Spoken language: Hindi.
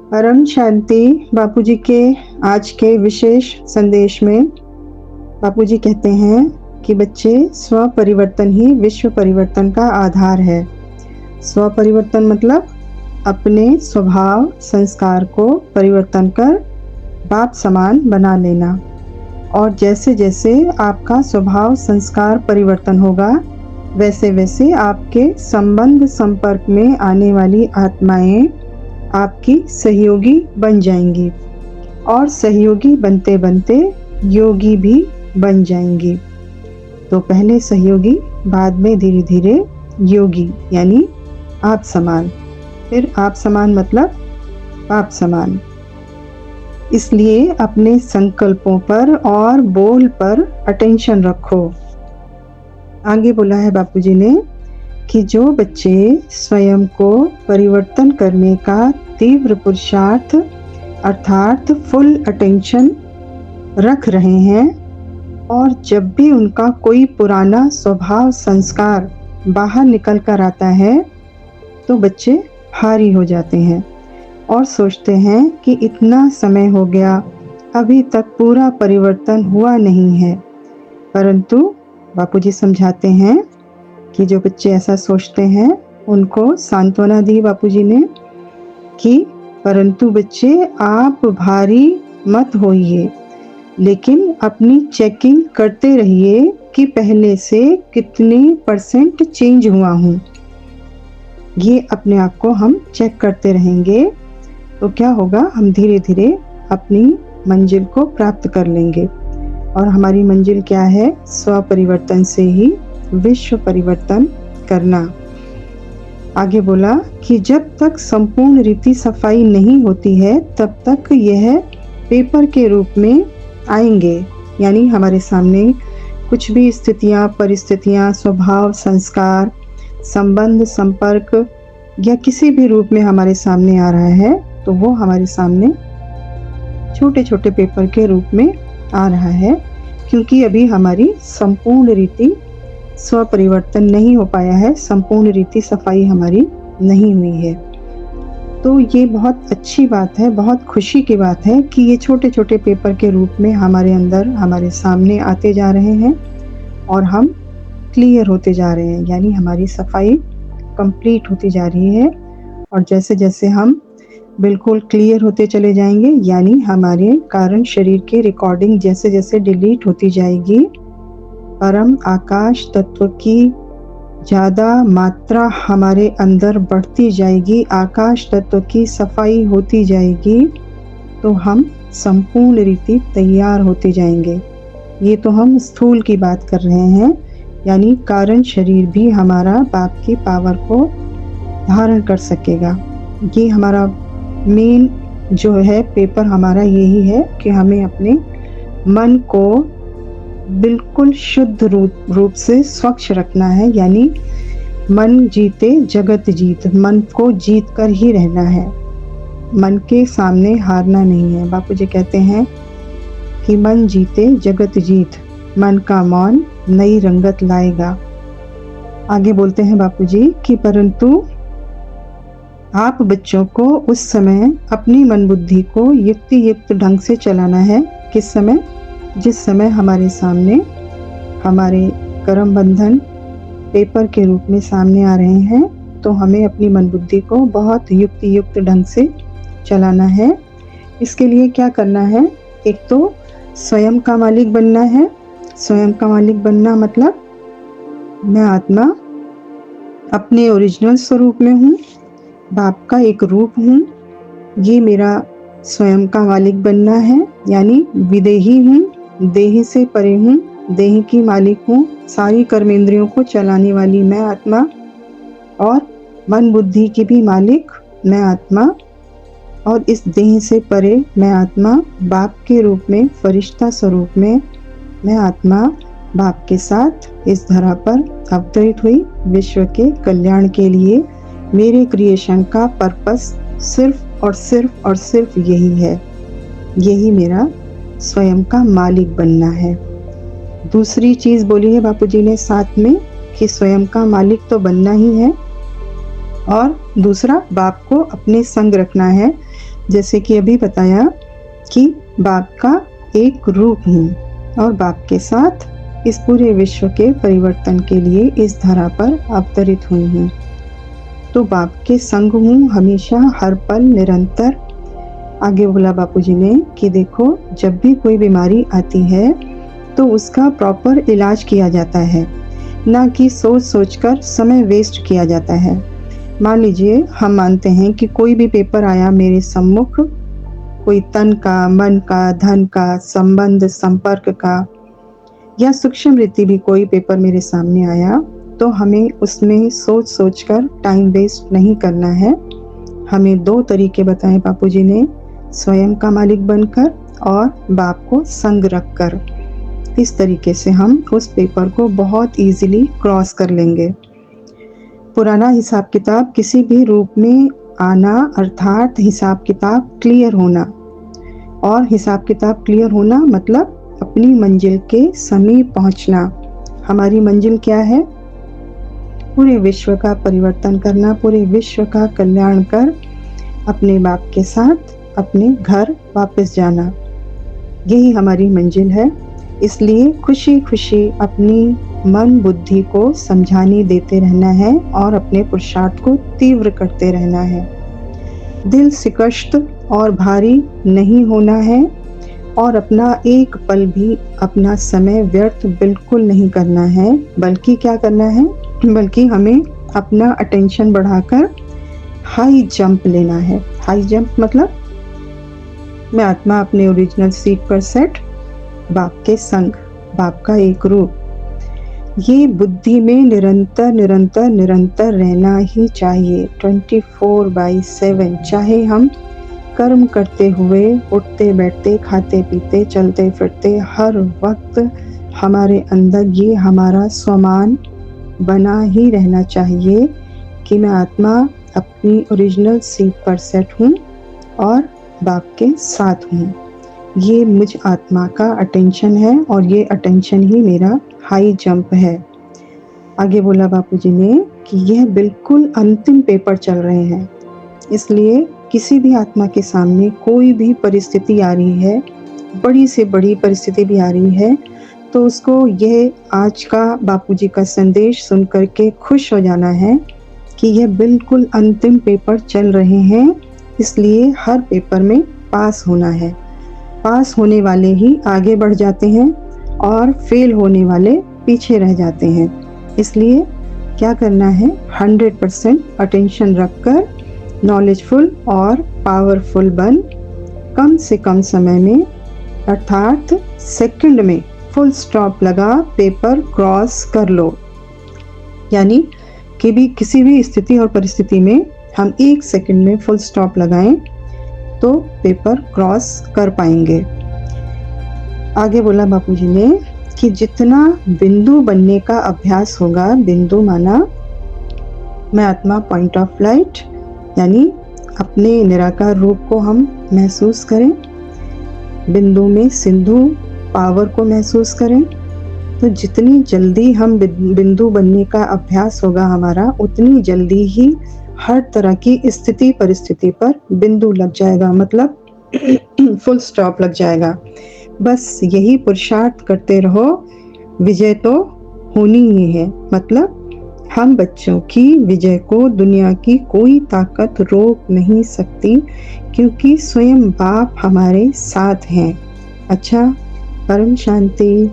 परम शांति बापूजी के आज के विशेष संदेश में बापूजी कहते हैं कि बच्चे, स्व परिवर्तन ही विश्व परिवर्तन का आधार है। स्व परिवर्तन मतलब अपने स्वभाव संस्कार को परिवर्तन कर बाप समान बना लेना। और जैसे जैसे आपका स्वभाव संस्कार परिवर्तन होगा, वैसे वैसे आपके संबंध संपर्क में आने वाली आत्माएं आपकी सहयोगी बन जाएंगी और सहयोगी बनते बनते योगी भी बन जाएंगी। तो पहले सहयोगी, बाद में धीरे धीरे योगी, यानी आप समान। फिर आप समान मतलब बाप समान। इसलिए अपने संकल्पों पर और बोल पर अटेंशन रखो। आगे बोला है बापूजी ने कि जो बच्चे स्वयं को परिवर्तन करने का तीव्र पुरुषार्थ अर्थात फुल अटेंशन रख रहे हैं और जब भी उनका कोई पुराना स्वभाव संस्कार बाहर निकल कर आता है तो बच्चे भारी हो जाते हैं और सोचते हैं कि इतना समय हो गया, अभी तक पूरा परिवर्तन हुआ नहीं है। परंतु बापूजी समझाते हैं कि जो बच्चे ऐसा सोचते हैं उनको सांत्वना दी बापूजी ने कि परंतु बच्चे, आप भारी मत होइए, लेकिन अपनी चेकिंग करते रहिए कि पहले से कितने % चेंज हुआ हूँ। ये अपने आप को हम चेक करते रहेंगे तो क्या होगा, हम धीरे धीरे अपनी मंजिल को प्राप्त कर लेंगे। और हमारी मंजिल क्या है? स्व परिवर्तन से ही विश्व परिवर्तन करना। आगे बोला कि जब तक संपूर्ण रीति सफाई नहीं होती है तब तक यह पेपर के रूप में आएंगे, यानी हमारे सामने कुछ भी स्थितियां, परिस्थितियां, स्वभाव, संस्कार, संबंध, संपर्क या किसी भी रूप में हमारे सामने आ रहा है तो वो हमारे सामने छोटे छोटे पेपर के रूप में आ रहा है, क्योंकि अभी हमारी संपूर्ण रीति स्व परिवर्तन नहीं हो पाया है, संपूर्ण रीति सफाई हमारी नहीं हुई है। तो ये बहुत अच्छी बात है, बहुत खुशी की बात है कि ये छोटे छोटे पेपर के रूप में हमारे अंदर, हमारे सामने आते जा रहे हैं और हम क्लियर होते जा रहे हैं, यानी हमारी सफाई कंप्लीट होती जा रही है। और जैसे जैसे हम बिल्कुल क्लियर होते चले जाएंगे, यानी हमारे कारण शरीर की रिकॉर्डिंग जैसे जैसे डिलीट होती जाएगी, परम आकाश तत्व की ज़्यादा मात्रा हमारे अंदर बढ़ती जाएगी, आकाश तत्व की सफाई होती जाएगी, तो हम संपूर्ण रीति तैयार होते जाएंगे। ये तो हम स्थूल की बात कर रहे हैं, यानी कारण शरीर भी हमारा बाप की पावर को धारण कर सकेगा। ये हमारा मेन जो है पेपर हमारा यही है कि हमें अपने मन को बिल्कुल शुद्ध रूप से स्वच्छ रखना है, यानी मन जीते जगत जीत, मन को जीत कर ही रहना है, मन के सामने हारना नहीं है। बापूजी कहते हैं कि मन जीते जगत जीत, मन का मौन नई रंगत लाएगा। आगे बोलते हैं बापूजी कि परंतु आप बच्चों को उस समय अपनी मन बुद्धि को युक्ति युक्त ढंग से चलाना है। किस समय? जिस समय हमारे सामने हमारे कर्म बंधन पेपर के रूप में सामने आ रहे हैं, तो हमें अपनी मन बुद्धि को बहुत युक्ति युक्त ढंग से चलाना है। इसके लिए क्या करना है? एक तो स्वयं का मालिक बनना है। स्वयं का मालिक बनना मतलब मैं आत्मा अपने ओरिजिनल स्वरूप में हूँ, बाप का एक रूप हूँ, ये मेरा स्वयं का मालिक बनना है, यानी विदेही हूँ, देही से परे हूँ, देही की मालिक हूँ, सारी कर्मेंद्रियों को चलाने वाली मैं आत्मा और मन बुद्धि की भी मालिक मैं आत्मा, और इस देह से परे मैं आत्मा बाप के रूप में, फरिश्ता स्वरूप में मैं आत्मा बाप के साथ इस धरा पर अवतरित हुई विश्व के कल्याण के लिए। मेरे क्रिएशन का पर्पस सिर्फ और सिर्फ और सिर्फ यही है, यही मेरा स्वयं का मालिक बनना है। दूसरी चीज बोली है बापूजी ने साथ में कि स्वयं का मालिक तो बनना ही है, और दूसरा बाप को अपने संग रखना है। जैसे कि अभी बताया कि बाप का एक रूप हूँ और बाप के साथ इस पूरे विश्व के परिवर्तन के लिए इस धरा पर अवतरित हुई हूँ। तो बाप के संग हूँ हमेशा, हर पल, निरंतर। आगे बोला बापूजी ने कि देखो, जब भी कोई बीमारी आती है तो उसका प्रॉपर इलाज किया जाता है, ना कि सोच सोचकर समय वेस्ट किया जाता है। मान लीजिए हम मानते हैं कि कोई भी पेपर आया मेरे सम्मुख, कोई तन का, मन का, धन का, संबंध, संपर्क का या सूक्ष्म रीति भी कोई पेपर मेरे सामने आया, तो हमें उसमें सोच सोचकर टाइम वेस्ट नहीं करना है। हमें 2 तरीके बताए बापूजी ने, स्वयं का मालिक बनकर और बाप को संग रखकर। इस तरीके से हम उस पेपर को बहुत इजीली क्रॉस कर लेंगे। पुराना हिसाब किताब किसी भी रूप में आना अर्थात हिसाब किताब क्लियर होना, और हिसाब किताब क्लियर होना मतलब अपनी मंजिल के समीप पहुंचना। हमारी मंजिल क्या है? पूरे विश्व का परिवर्तन करना, पूरे विश्व का कल्याण कर अपने बाप के साथ अपने घर वापस जाना, यही हमारी मंजिल है। इसलिए खुशी खुशी अपनी मन बुद्धि को समझाने देते रहना है और अपने पुरुषार्थ को तीव्र करते रहना है। दिल सिकस्त और भारी नहीं होना है और अपना एक पल भी अपना समय व्यर्थ बिल्कुल नहीं करना है, बल्कि क्या करना है, बल्कि हमें अपना अटेंशन बढ़ाकर हाई जंप लेना है। हाई जंप मतलब मैं आत्मा अपने ओरिजिनल सीट पर सेट, बाप के संग, बाप का एक रूप। ये बुद्धि में निरंतर निरंतर निरंतर रहना ही चाहिए, 24/7। चाहे हम कर्म करते हुए, उठते बैठते, खाते पीते, चलते फिरते, हर वक्त हमारे अंदर ये हमारा स्वमान बना ही रहना चाहिए कि मैं आत्मा अपनी ओरिजिनल सीट पर सेट हूँ और बाप के साथ हूँ। ये मुझ आत्मा का अटेंशन है और ये अटेंशन ही मेरा हाई जंप है। आगे बोला बापूजी ने कि यह बिल्कुल अंतिम पेपर चल रहे हैं, इसलिए किसी भी आत्मा के सामने कोई भी परिस्थिति आ रही है, बड़ी से बड़ी परिस्थिति भी आ रही है, तो उसको यह आज का बापूजी का संदेश सुन करके खुश हो जाना है कि यह बिल्कुल अंतिम पेपर चल रहे हैं, इसलिए हर पेपर में पास होना है। पास होने वाले ही आगे बढ़ जाते हैं और फेल होने वाले पीछे रह जाते हैं। इसलिए क्या करना है, 100% अटेंशन रखकर नॉलेजफुल और पावरफुल बन कम से कम समय में अर्थात सेकंड में फुल स्टॉप लगा पेपर क्रॉस कर लो। यानी कि भी किसी भी स्थिति और परिस्थिति में हम 1 सेकंड में फुल स्टॉप लगाएं तो पेपर क्रॉस कर पाएंगे। आगे बोला बापूजी ने कि जितना बिंदु बनने का अभ्यास होगा, बिंदु माना मैं आत्मा पॉइंट ऑफ लाइट, यानी अपने निराकार रूप को हम महसूस करें, बिंदु में सिंधु पावर को महसूस करें, तो जितनी जल्दी हम बिंदु बनने का अभ्यास होगा हमारा, उतनी जल्दी ही हर तरह की स्थिति परिस्थिति पर बिंदु लग जाएगा, मतलब फुल स्टॉप लग जाएगा। बस यही पुरुषार्थ करते रहो, विजय तो होनी ही है। मतलब हम बच्चों की विजय को दुनिया की कोई ताकत रोक नहीं सकती, क्योंकि स्वयं बाप हमारे साथ हैं। अच्छा, परम शांति।